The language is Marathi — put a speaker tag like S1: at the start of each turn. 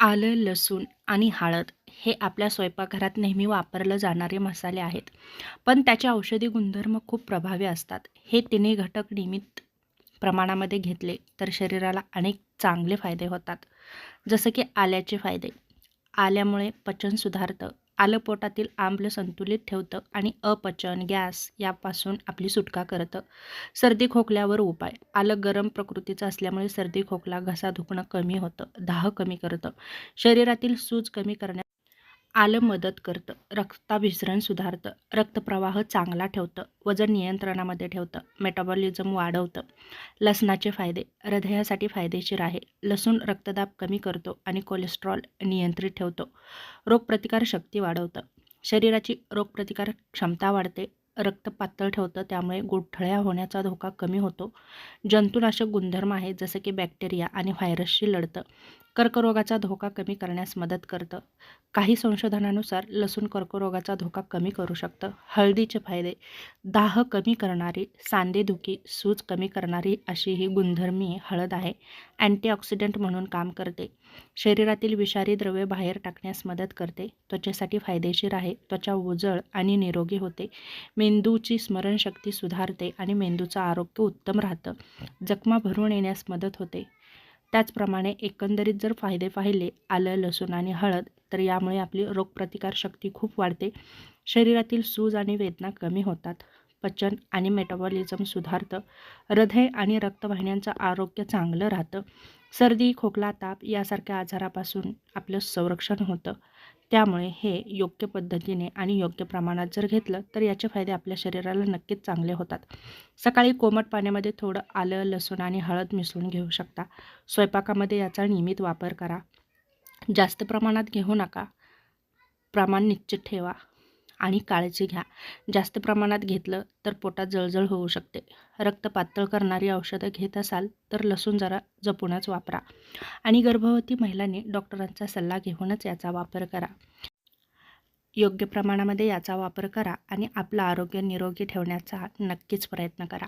S1: आलं, लसूण आणि हळद हे आपल्या स्वयंपाकघरात नेहमी वापरले जाणारे मसाले आहेत. पण त्याचे औषधी गुणधर्म खूप प्रभावी असतात. हे तिन्ही घटक नियमित प्रमाणामध्ये घेतले तर शरीराला अनेक चांगले फायदे होतात. जसं की आल्याचे फायदे. आल्यामुळे पचन सुधारतं. आलं पोटातील आम्ल संतुलित ठेवतं आणि अपचन, गॅस यापासून आपली सुटका करतं. सर्दी खोकल्यावर उपाय. आलं गरम प्रकृतीचं असल्यामुळे सर्दी खोकला, घसा दुखणं कमी होतं. दाह कमी करतं. शरीरातील सूज कमी करण्यास आलं मदत करतं. रक्ताभिसरण सुधारतं. रक्तप्रवाह चांगला ठेवतं. वजन नियंत्रणामध्ये ठेवतं. मेटाबॉलिझम वाढवतं. लसणाचे फायदे. हृदयासाठी फायदेशीर आहे. लसूण रक्तदाब कमी करतो आणि कोलेस्ट्रॉल नियंत्रित ठेवतो. रोगप्रतिकार शक्ती वाढवतं. शरीराची रोगप्रतिकार क्षमता वाढते. रक्त पातळ ठेवतं, त्यामुळे गुठळ्या होण्याचा धोका कमी होतो. जंतुनाशक गुणधर्म आहेत, जसं की बॅक्टेरिया आणि व्हायरसशी लढतं. कर्करोगाचा धोका कमी करण्यास मदत करतं. काही संशोधनानुसार लसूण कर्करोगाचा धोका कमी करू शकतं. हळदीचे फायदे. दाह कमी करणारी, सांधेदुखी, सूज कमी करणारी अशी ही गुणधर्मी हळद आहे. अँटीऑक्सिडंट म्हणून काम करते. शरीरातील विषारी द्रव्ये बाहेर टाकण्यास मदत करते. त्वचेसाठी फायदेशीर आहे. त्वचा उजळ आणि निरोगी होते. मेंदूची स्मरणशक्ती सुधारते आणि मेंदूचं आरोग्य उत्तम राहतं. जखमा भरून येण्यास मदत होते. त्याचप्रमाणे एकंदरीत जर फायदे पाहिले आलं, लसूण आणि हळद, तर यामुळे आपली रोगप्रतिकार शक्ती खूप वाढते. शरीरातील सूज आणि वेदना कमी होतात. पचन आणि मेटाबॉलिझम सुधारतं. हृदय आणि रक्तवाहिन्यांचं आरोग्य चांगलं राहतं. सर्दी, खोकला, ताप यासारख्या आजारापासून आपलं संरक्षण होतं. त्यामुळे हे योग्य पद्धतीने आणि योग्य प्रमाणात जर घेतलं तर याचे फायदे आपल्या शरीराला नक्कीच चांगले होतात. सकाळी कोमट पाण्यामध्ये थोडं आलं, लसूण आणि हळद मिसळून घेऊ शकता. स्वयंपाकामध्ये याचा नियमित वापर करा. जास्त प्रमाणात घेऊ नका. प्रमाण निश्चित ठेवा आणि काळजी घ्या. जास्त प्रमाणात घेतलं तर पोटात जळजळ होऊ शकते. रक्त पातळ करणारी औषधं घेत असाल तर लसूण जरा जपूनच वापरा आणि गर्भवती महिलांनी डॉक्टरांचा सल्ला घेऊनच याचा वापर करा. योग्य प्रमाणामध्ये याचा वापर करा आणि आपलं आरोग्य निरोगी ठेवण्याचा नक्कीच प्रयत्न करा.